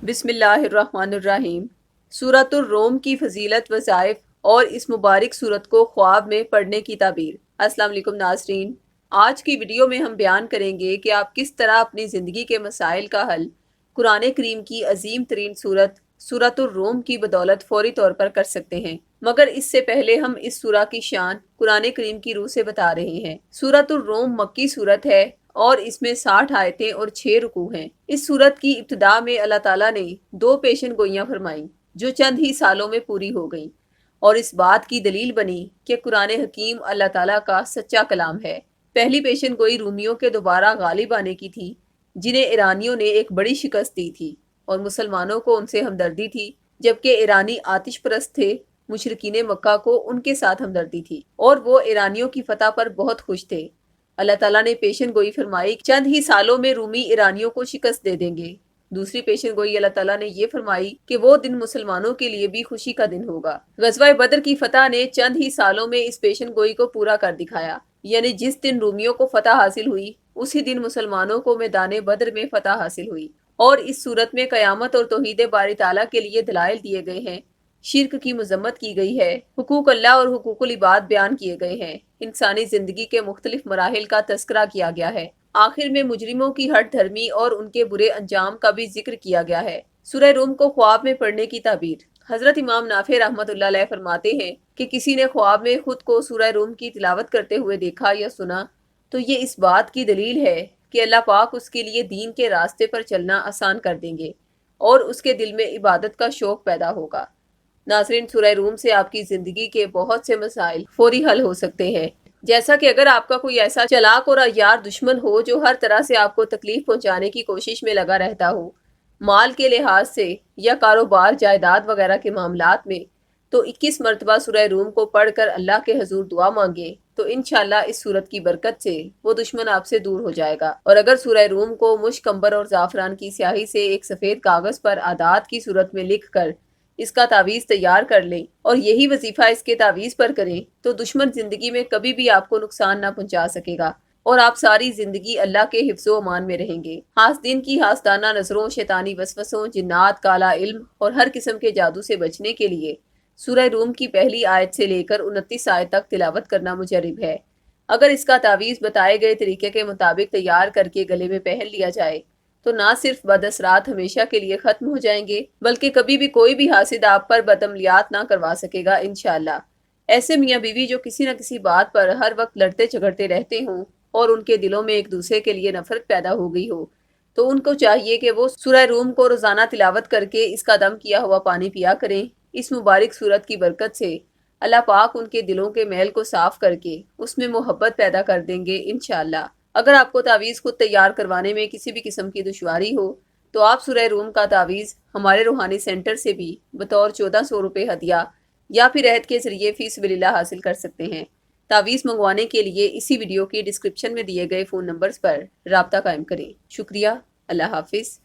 بسم اللہ الرحمن الرحیم۔ سورۃ الروم کی فضیلت، وظائف اور اس مبارک سورت کو خواب میں پڑھنے کی تعبیر۔ السلام علیکم ناظرین، آج کی ویڈیو میں ہم بیان کریں گے کہ آپ کس طرح اپنی زندگی کے مسائل کا حل قرآن کریم کی عظیم ترین سورۃ الروم کی بدولت فوری طور پر کر سکتے ہیں۔ مگر اس سے پہلے ہم اس سورہ کی شان قرآن کریم کی روح سے بتا رہے ہیں۔ سورۃ الروم مکی سورت ہے اور اس میں 60 آیتیں اور 6 رکوع ہیں۔ اس سورت کی ابتدا میں اللہ تعالیٰ نے 2 پیشن گوئیاں فرمائیں جو چند ہی سالوں میں پوری ہو گئیں، اور اس بات کی دلیل بنی کہ قرآن حکیم اللہ تعالیٰ کا سچا کلام ہے۔ پہلی پیشن گوئی رومیوں کے دوبارہ غالب آنے کی تھی، جنہیں ایرانیوں نے ایک بڑی شکست دی تھی، اور مسلمانوں کو ان سے ہمدردی تھی، جبکہ ایرانی آتش پرست تھے۔ مشرکین مکہ کو ان کے ساتھ ہمدردی تھی اور وہ ایرانیوں کی فتح پر بہت خوش تھے۔ اللہ تعالیٰ نے پیشن گوئی فرمائی چند ہی سالوں میں رومی ایرانیوں کو شکست دے دیں گے۔ دوسری پیشن گوئی اللہ تعالیٰ نے یہ فرمائی کہ وہ دن مسلمانوں کے لیے بھی خوشی کا دن ہوگا۔ غزوہ بدر کی فتح نے چند ہی سالوں میں اس پیشن گوئی کو پورا کر دکھایا، یعنی جس دن رومیوں کو فتح حاصل ہوئی اسی دن مسلمانوں کو میدان بدر میں فتح حاصل ہوئی۔ اور اس صورت میں قیامت اور توحید باری تعالیٰ کے لیے دلائل دیے گئے ہیں، شرک کی مذمت کی گئی ہے، حقوق اللہ اور حقوق العباد بیان کیے گئے ہیں، انسانی زندگی کے مختلف مراحل کا تذکرہ کیا گیا ہے، آخر میں مجرموں کی ہٹ دھرمی اور ان کے برے انجام کا بھی ذکر کیا گیا ہے۔ سورہ روم کو خواب میں پڑھنے کی تعبیر۔ حضرت امام نافع رحمۃ اللہ علیہ فرماتے ہیں کہ کسی نے خواب میں خود کو سورہ روم کی تلاوت کرتے ہوئے دیکھا یا سنا تو یہ اس بات کی دلیل ہے کہ اللہ پاک اس کے لیے دین کے راستے پر چلنا آسان کر دیں گے اور اس کے دل میں عبادت کا شوق پیدا ہوگا۔ ناظرین، سورہ روم سے آپ کی زندگی کے بہت سے مسائل فوری حل ہو سکتے ہیں، جیسا کہ اگر آپ کا کوئی ایسا چلاک اور عیار دشمن ہو جو ہر طرح سے آپ کو تکلیف پہنچانے کی کوشش میں لگا رہتا ہو، مال کے لحاظ سے یا کاروبار جائیداد وغیرہ کے معاملات میں، تو 21 مرتبہ سورہ روم کو پڑھ کر اللہ کے حضور دعا مانگے تو انشاءاللہ اس صورت کی برکت سے وہ دشمن آپ سے دور ہو جائے گا۔ اور اگر سورہ روم کو مشک عنبر اور زعفران کی سیاہی سے ایک سفید کاغذ پر اعداد کی صورت میں لکھ کر اس کا تعویذ تیار کر لیں اور یہی وظیفہ اس کے تعویذ پر کریں تو دشمن زندگی میں کبھی بھی آپ کو نقصان نہ پہنچا سکے گا اور آپ ساری زندگی اللہ کے حفظ و امان میں رہیں گے۔ حاسدین کی حاسدانہ نظروں، شیطانی وسوسوں، جنات، کالا علم اور ہر قسم کے جادو سے بچنے کے لیے سورہ روم کی پہلی آیت سے لے کر 29 آیت تک تلاوت کرنا مجرب ہے۔ اگر اس کا تعویذ بتائے گئے طریقے کے مطابق تیار کر کے گلے میں پہن لیا جائے تو نہ صرف بد اثرات ہمیشہ کے لیے ختم ہو جائیں گے بلکہ کبھی بھی کوئی بھی حاسد آپ پر بدعملیات نہ کروا سکے گا انشاءاللہ۔ ایسے میاں بیوی جو کسی نہ کسی بات پر ہر وقت لڑتے جھگڑتے رہتے ہوں اور ان کے دلوں میں ایک دوسرے کے لیے نفرت پیدا ہو گئی ہو تو ان کو چاہیے کہ وہ سورہ روم کو روزانہ تلاوت کر کے اس کا دم کیا ہوا پانی پیا کریں۔ اس مبارک سورت کی برکت سے اللہ پاک ان کے دلوں کے میل کو صاف کر کے اس میں محبت پیدا کر دیں گے انشاءاللہ۔ اگر آپ کو تعویذ خود تیار کروانے میں کسی بھی قسم کی دشواری ہو تو آپ سورہ روم کا تعویذ ہمارے روحانی سینٹر سے بھی بطور 1400 روپے ہدیہ یا پھر عہد کے ذریعے فی سبیل اللہ حاصل کر سکتے ہیں۔ تعویذ منگوانے کے لیے اسی ویڈیو کی ڈسکرپشن میں دیے گئے فون نمبرز پر رابطہ قائم کریں۔ شکریہ، اللہ حافظ۔